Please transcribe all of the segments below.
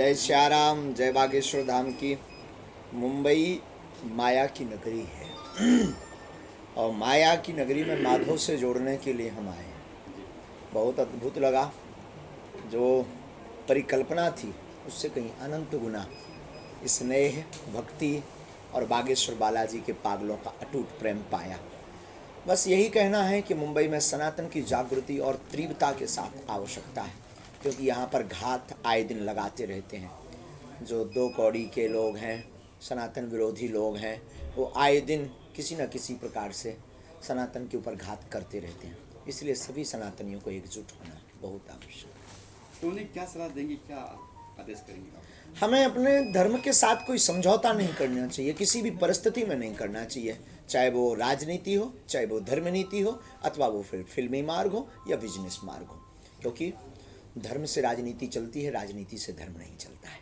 जय श्याराम, जय बागेश्वर धाम की। मुंबई माया की नगरी है और माया की नगरी में माधव से जोड़ने के लिए हम आए। बहुत अद्भुत लगा। जो परिकल्पना थी उससे कहीं अनंत गुना स्नेह, भक्ति और बागेश्वर बालाजी के पागलों का अटूट प्रेम पाया। बस यही कहना है कि मुंबई में सनातन की जागृति और तीव्रता के साथ आवश्यकता है, क्योंकि यहाँ पर घात आए दिन लगाते रहते हैं। जो दो कौड़ी के लोग हैं, सनातन विरोधी लोग हैं, वो आए दिन किसी न किसी प्रकार से सनातन के ऊपर घात करते रहते हैं। इसलिए सभी सनातनियों को एकजुट होना बहुत आवश्यक है। तो उन्हें क्या सलाह देंगे, क्या आदेश करेंगे आप? हमें अपने धर्म के साथ कोई समझौता नहीं करना चाहिए, किसी भी परिस्थिति में नहीं करना चाहिए, चाहे वो राजनीति हो, चाहे वो धर्म नीति हो, अथवा वो फिर फिल्मी मार्ग हो या बिजनेस मार्ग हो। क्योंकि धर्म से राजनीति चलती है, राजनीति से धर्म नहीं चलता है,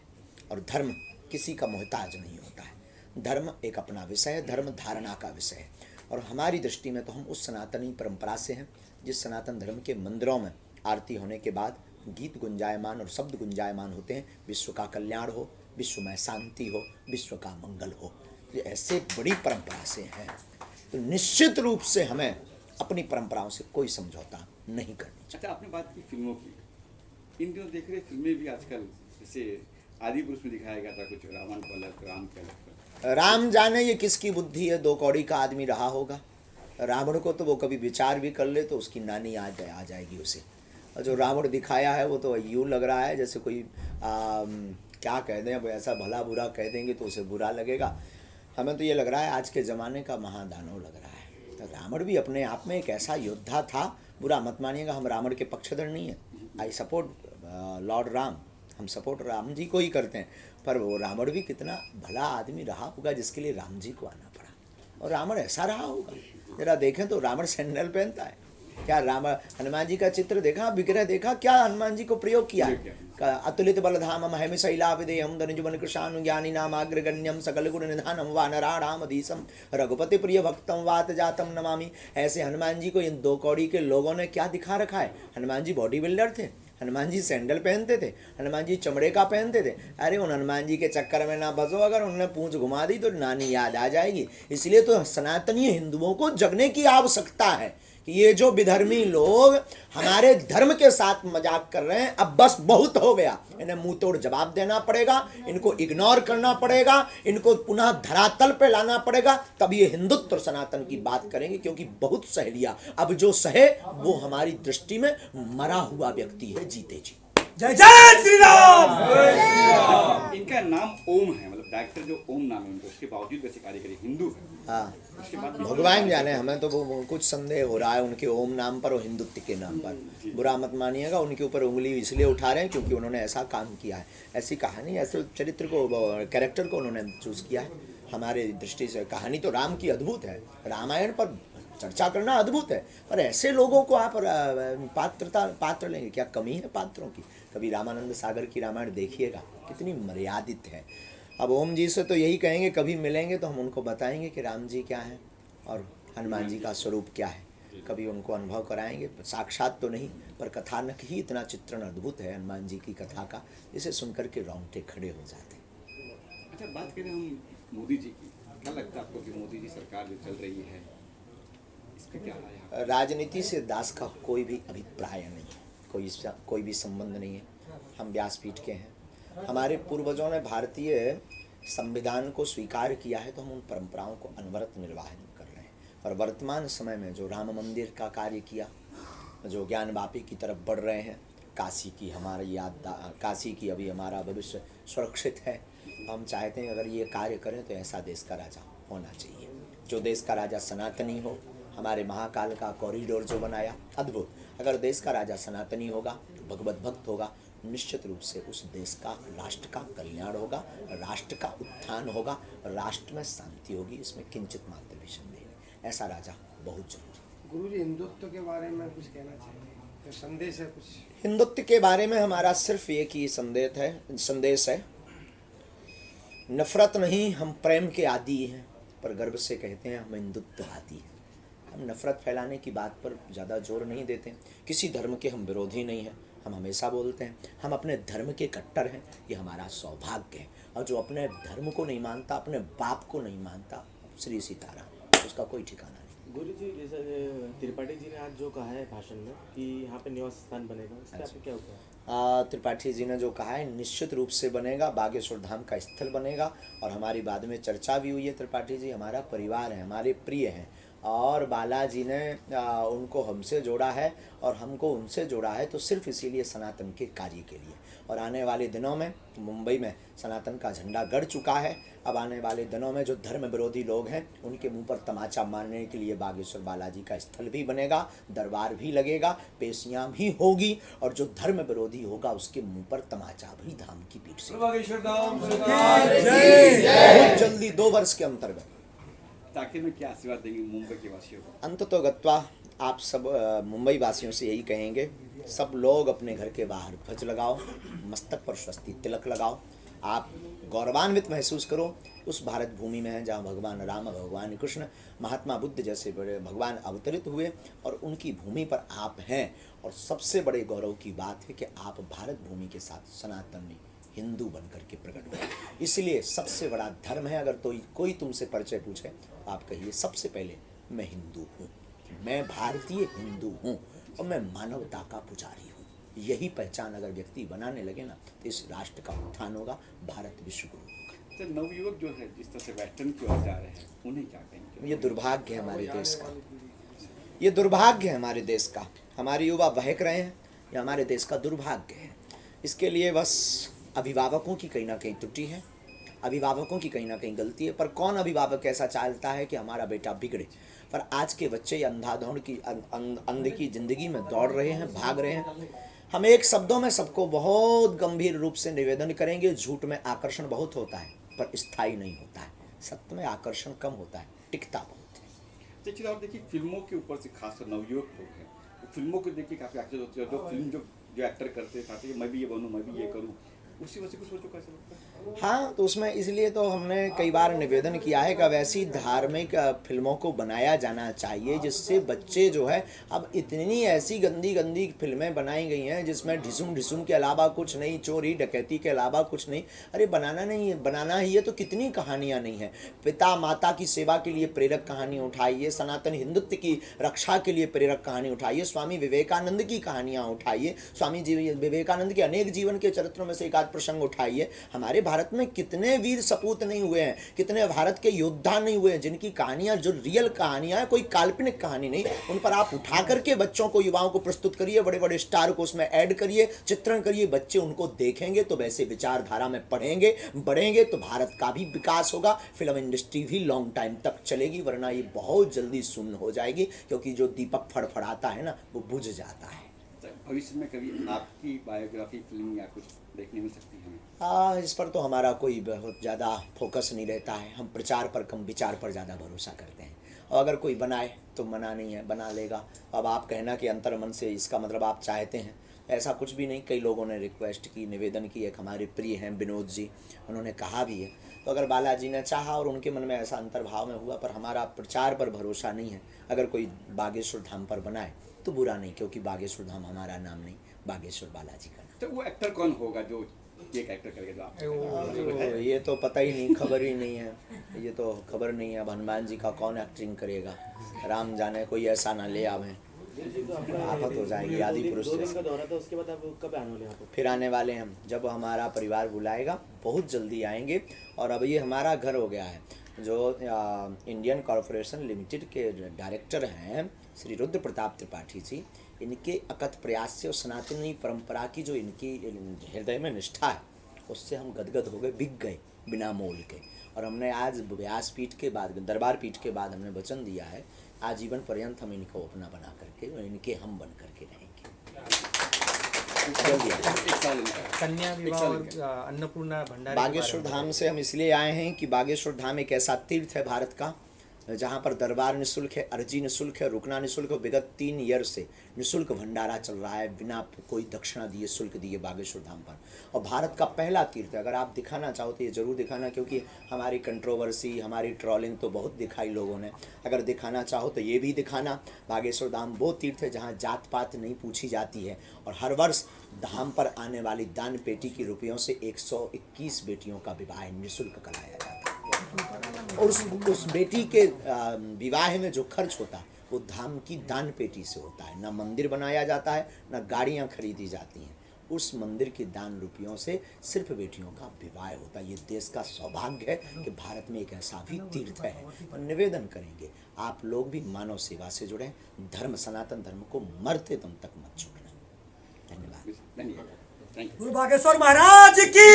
और धर्म किसी का मोहताज नहीं होता है। धर्म एक अपना विषय है, धर्म धारणा का विषय है। और हमारी दृष्टि में तो हम उस सनातनी परंपरा से हैं जिस सनातन धर्म के मंदिरों में आरती होने के बाद गीत गुंजायमान और शब्द गुंजायमान होते हैं, विश्व का कल्याण हो, विश्व में शांति हो, विश्व का मंगल हो। ये ऐसे बड़ी परंपरा से हैं, तो निश्चित रूप से हमें अपनी परंपराओं से कोई समझौता नहीं करनी चाहिए। अच्छा, आपने बात की फिल्मों की। इन दिनों देख रहे फिल्में भी आजकल, जैसे आदि पुरुष में दिखाया गया था कुछ रावण को अलग, राम के अलग। राम जाने ये किसकी बुद्धि है, दो कौड़ी का आदमी रहा होगा। रावण को तो वो कभी विचार भी कर ले तो उसकी नानी आ जाएगी उसे। और जो रावण दिखाया है वो तो यूँ लग रहा है जैसे कोई क्या कह दें, अब ऐसा भला बुरा कह देंगे तो उसे बुरा लगेगा। हमें तो ये लग रहा है आज के ज़माने का महादानव लग रहा है। तो रावण भी अपने आप में एक ऐसा योद्धा था। बुरा मत मानिएगा, हम रावण के पक्षधर नहीं हैं। आई सपोर्ट लॉर्ड राम, हम सपोर्ट राम जी को ही करते हैं। पर वो रावण भी कितना भला आदमी रहा होगा जिसके लिए राम जी को आना पड़ा। और रावण ऐसा रहा होगा, जरा देखें तो रावण सैंडल पहनता है क्या? राम हनुमान जी का चित्र देखा, विग्रह देखा, क्या हनुमान जी को प्रयोग किया है? अतुलित बलधाम महम शैलाविदेयम धनुजुवन कृशानु ज्ञानी नामाग्रगण्यम सकल गुण निधानम वानराणामधीशम रघुपति प्रिय भक्तम वात जातम नमामि। ऐसे हनुमान जी को इन दो कौड़ी के लोगों ने क्या दिखा रखा है? हनुमान जी बॉडी बिल्डर थे, हनुमान जी सैंडल पहनते थे, हनुमान जी चमड़े का पहनते थे। अरे उन हनुमान जी के चक्कर में ना बसो, अगर उन्होंने पूंछ घुमा दी तो नानी याद आ जाएगी। इसलिए तो सनातनी हिंदुओं को जगने की आवश्यकता है कि ये जो विधर्मी लोग हमारे धर्म के साथ मजाक कर रहे हैं, अब बस बहुत हो गया। इन्हें मुंह तोड़ जवाब देना पड़ेगा, इनको इग्नोर करना पड़ेगा, इनको पुनः धरातल पे लाना पड़ेगा, तब ये हिंदुत्व और सनातन की बात करेंगे। क्योंकि बहुत सह लिया, अब जो सहे वो हमारी दृष्टि में मरा हुआ व्यक्ति है, जीते जी। जय जय श्री राम। इनका नाम ओम है, मतलब डायरेक्टर जो ओम नाम है उनको, उसके बावजूद वैसे कार्यकारी हिंदू है। हाँ, उसके बाद भगवान जाने, हमें तो वो कुछ संदेह हो रहा है उनके ओम नाम पर और हिंदुत्व के नाम पर। बुरा मत मानिएगा, उनके ऊपर उंगली इसलिए उठा रहे हैं क्योंकि उन्होंने ऐसा काम किया है, ऐसी कहानी, ऐसे चरित्र को, कैरेक्टर को उन्होंने चूज किया है। हमारे दृष्टि से कहानी तो राम की अद्भुत है, रामायण पर चर्चा करना अद्भुत है, पर ऐसे लोगों को आप पात्र लेंगे, क्या कमी है पात्रों की? कभी रामानंद सागर की रामायण देखिएगा, कितनी मर्यादित है। अब ओम जी से तो यही कहेंगे, कभी मिलेंगे तो हम उनको बताएंगे कि राम जी क्या है और हनुमान जी का स्वरूप क्या है। कभी उनको अनुभव कराएंगे, साक्षात तो नहीं, पर कथानक ही इतना चित्रण अद्भुत है हनुमान जी की कथा का, जिसे सुनकर के रोंगटे खड़े हो जाते हैं। अच्छा, बात करें हम मोदी जी की, क्या लगता है आपको कि मोदी जी सरकार जो चल रही है इस पर क्या राय है? राजनीति से दास का कोई भी अभिप्राय नहीं है, कोई भी संबंध नहीं है। हम व्यासपीठ के हैं, हमारे पूर्वजों ने भारतीय संविधान को स्वीकार किया है, तो हम उन परंपराओं को अनवरत निर्वाहन कर रहे हैं। और वर्तमान समय में जो राम मंदिर का कार्य किया, जो ज्ञान वापी की तरफ बढ़ रहे हैं, काशी की हमारी काशी की अभी हमारा भविष्य सुरक्षित है। हम चाहते हैं अगर ये कार्य करें तो ऐसा देश का राजा होना चाहिए, जो देश का राजा सनातनी हो। हमारे महाकाल का कॉरिडोर जो बनाया, अद्भुत। अगर देश का राजा सनातनी होगा, भगवत भक्त होगा, निश्चित रूप से उस देश का, राष्ट्र का कल्याण होगा, राष्ट्र का उत्थान होगा, राष्ट्र में शांति होगी। इसमें किंचित मात्र भी संदेह नहीं। ऐसा राजा बहुत जरूरी। गुरुजी, हिंदुत्व के बारे में कुछ कहना चाहिए, संदेश है कुछ? हिंदुत्व के बारे में हमारा सिर्फ एक ही संदेश है, नफरत नहीं, हम प्रेम के आदी हैं, पर गर्व से कहते हैं हम हिंदुत्व आदी हैं। हम नफरत फैलाने की बात पर ज़्यादा जोर नहीं देते। किसी धर्म के हम विरोधी नहीं हैं, हम हमेशा बोलते हैं हम अपने धर्म के कट्टर हैं, ये हमारा सौभाग्य है। और जो अपने धर्म को नहीं मानता, अपने बाप को नहीं मानता, श्री सीताराम, उसका कोई ठिकाना नहीं। गुरु जी, जैसे त्रिपाठी जी ने आज जो कहा है भाषण में कि यहाँ पे निवास स्थान बनेगा, इसके आपने क्या कहा? त्रिपाठी जी ने जो कहा है निश्चित रूप से बनेगा, बागेश्वर धाम का स्थल बनेगा। और हमारी बाद में चर्चा भी हुई है, त्रिपाठी जी हमारा परिवार है, हमारे प्रिय हैं, और बालाजी ने उनको हमसे जोड़ा है और हमको उनसे जोड़ा है, तो सिर्फ इसीलिए सनातन के कार्य के लिए। और आने वाले दिनों में मुंबई में सनातन का झंडा गड़ चुका है। अब आने वाले दिनों में जो धर्म विरोधी लोग हैं उनके मुंह पर तमाचा मारने के लिए बागेश्वर बालाजी का स्थल भी बनेगा, दरबार भी लगेगा, पेशियां भी होगी, और जो धर्म विरोधी होगा उसके मुंह पर तमाचा भी धाम की पीठ से। बहुत जल्दी 2 वर्ष के अंतर्गत आखिर में क्या आशीर्वाद देंगे मुंबई के वासियों को? अंततो गत्वा आप सब मुंबई वासियों से यही कहेंगे, सब लोग अपने घर के बाहर ध्वज लगाओ, मस्तक पर स्वस्ति तिलक लगाओ। आप गौरवान्वित महसूस करो उस भारत भूमि में है जहाँ भगवान राम, भगवान कृष्ण, महात्मा बुद्ध जैसे बड़े भगवान अवतरित हुए, और उनकी भूमि पर आप हैं। और सबसे बड़े गौरव की बात है कि आप भारत भूमि के साथ सनातन हिंदू बनकर के प्रकट हुए। इसलिए सबसे बड़ा धर्म है, अगर तो कोई तुमसे परिचय पूछे आप कहिए सबसे पहले मैं हिंदू हूँ, मैं भारतीय हिंदू हूँ, और मैं मानवता का पुजारी हूँ। यही पहचान अगर व्यक्ति बनाने लगे ना, तो इस राष्ट्र का उत्थान होगा, भारत विश्व गुरु होगा। तो नवयुवक जो है जिस तरह से वेस्टर्न की ओर जा रहे हैं, उन्हें क्या कहेंगे? ये दुर्भाग्य है हमारे देश का, ये दुर्भाग्य है हमारे देश का। हमारे युवा बहक रहे हैं, ये हमारे देश का दुर्भाग्य है। इसके लिए बस अभिभावकों की कहीं ना कहीं त्रुटि है, अभिभावकों की कहीं ना कहीं गलती है। पर कौन अभिभावक ऐसा चाहता है कि हमारा बेटा बिगड़े? पर आज के बच्चे अंधाधुंध की अंध की जिंदगी में दौड़ रहे हैं, भाग रहे हैं। हम एक शब्दों में सबको बहुत गंभीर रूप से निवेदन करेंगे, झूठ में आकर्षण बहुत होता है पर स्थायी नहीं होता है, सत्य में आकर्षण कम होता है, टिकता बहुत है। तो चलिए और देखिए, फिल्मों के ऊपर से खासकर नवयुवक लोग हैं, तो फिल्मों को देखिए काफी आकर्षित होते हैं। जो फिल्म जो एक्टर करते हैं, मैं भी ये बनूं, मैं भी ये करूं, उसी वजह से कुछ सोचो कैसे लगता है? हाँ, तो उसमें इसलिए तो हमने कई बार निवेदन किया है कि अब ऐसी धार्मिक फिल्मों को बनाया जाना चाहिए जिससे बच्चे जो है, अब इतनी ऐसी गंदी गंदी फिल्में बनाई गई हैं जिसमें ढिसुम ढिसुम के अलावा कुछ नहीं, चोरी डकैती के अलावा कुछ नहीं। अरे बनाना नहीं है, बनाना ही है तो कितनी कहानियाँ नहीं है। पिता माता की सेवा के लिए प्रेरक कहानी उठाइए, सनातन हिंदुत्व की रक्षा के लिए प्रेरक कहानी उठाइए, स्वामी विवेकानंद की कहानियाँ उठाइए, स्वामी जी विवेकानंद के अनेक जीवन के चरित्रों में से एक आध प्रसंग उठाइए। हमारे भारत में कितने वीर सपूत नहीं हुए हैं, कितने भारत के योद्धा नहीं हुए हैं जिनकी कहानियां जो रियल कहानियां हैं, कोई काल्पनिक कहानी नहीं, उन पर आप उठा करके बच्चों को, युवाओं को प्रस्तुत करिए, बड़े बड़े स्टार को उसमें ऐड करिए, चित्रण करिए। बच्चे उनको देखेंगे तो वैसे विचारधारा में पढ़ेंगे, बढ़ेंगे, तो भारत का भी विकास होगा, फिल्म इंडस्ट्री भी लॉन्ग टाइम तक चलेगी। वरना ये बहुत जल्दी शून्य हो जाएगी, क्योंकि जो दीपक फड़फड़ाता है ना, वो बुझ जाता है। भविष्य में कभी आपकी बायोग्राफी फिल्म या कुछ देखने मिल सकती है? इस पर तो हमारा कोई बहुत ज़्यादा फोकस नहीं रहता है। हम प्रचार पर कम, विचार पर ज़्यादा भरोसा करते हैं। और अगर कोई बनाए तो मना नहीं है, बना लेगा। अब आप कहना कि अंतर्मन से, इसका मतलब आप चाहते हैं, ऐसा कुछ भी नहीं। कई लोगों ने रिक्वेस्ट की, निवेदन की। एक हमारे प्रिय हैं विनोद जी, उन्होंने कहा भी है। तो अगर बालाजी ने चाहा और उनके मन में ऐसा अंतर्भाव में हुआ, पर हमारा प्रचार पर भरोसा नहीं है। अगर कोई बागेश्वर धाम पर बनाए तो बुरा नहीं, क्योंकि बागेश्वर धाम हमारा नाम नहीं, बागेश्वर बालाजी का नाम। तो वो एक्टर कौन होगा जो एक एक्टर करेगा जो आप? ये तो पता ही नहीं, खबर ही नहीं है, ये तो खबर नहीं है। अब हनुमान जी का कौन एक्टिंग करेगा, राम जाने, कोई ऐसा ना ले आवे, आफत हो जाएगी। आदि पुरुष 2 दिन का दौरा था, उसके बाद आप कब आने वाले हैं? फिर आने वाले हैं हम, जब हमारा परिवार बुलाएगा बहुत जल्दी आएंगे। और अब ये हमारा घर हो गया है। जो इंडियन कॉरपोरेशन लिमिटेड के डायरेक्टर हैं श्री रुद्र प्रताप त्रिपाठी जी, इनके अकथ प्रयास से और सनातनी परंपरा की जो इनकी हृदय में निष्ठा है, उससे हम गदगद हो गए, बिक गए बिना मोल के। और हमने आज व्यास पीठ के बाद, दरबार पीठ के बाद हमने वचन दिया है, आजीवन पर्यंत हम इनको अपना बना करके, इनके हम बन करके रहेंगे। कन्या विवाह और अन्नपूर्णा भंडारी बागेश्वर धाम से हम इसलिए आए हैं कि बागेश्वर धाम एक ऐसा तीर्थ है भारत का, जहाँ पर दरबार निःशुल्क है, अर्जी निःशुल्क है, रुकना निःशुल्क है। विगत 3 ईयर से निःशुल्क भंडारा चल रहा है, बिना कोई दक्षिणा दिए, शुल्क दिए बागेश्वर धाम पर। और भारत का पहला तीर्थ है। अगर आप दिखाना चाहो तो ये ज़रूर दिखाना, क्योंकि हमारी कंट्रोवर्सी, हमारी ट्रोलिंग तो बहुत दिखाई लोगों ने। अगर दिखाना चाहो तो ये भी दिखाना। बागेश्वर धाम वो तीर्थ है जहाँ जात पात नहीं पूछी जाती है, और हर वर्ष धाम पर आने वाली दान पेटी की रुपयों से 121 बेटियों का विवाह निःशुल्क कराया जाता है। और उस बेटी के विवाह में जो खर्च होता है वो धाम की दान पेटी से होता है। ना मंदिर बनाया जाता है, ना गाड़ियाँ खरीदी जाती हैं। उस मंदिर के दान रुपयों से सिर्फ बेटियों का विवाह होता है। ये देश का सौभाग्य है कि भारत में एक ऐसा भी तीर्थ है। और निवेदन करेंगे आप लोग भी मानव सेवा से जुड़ें, धर्म, सनातन धर्म को मरते दम तक मत छोड़ना। धन्यवाद। धन्यवाद, थैंक यू। गुरु बागेश्वर महाराज की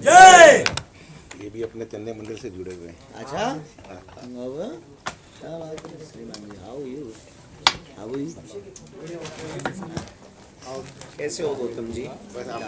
जय। ये भी अपने चंदे मंदिर से जुड़े हुए हैं। अच्छा, श्रीमान जी, हाउ यू? कैसे हो गौतम जी? बस आप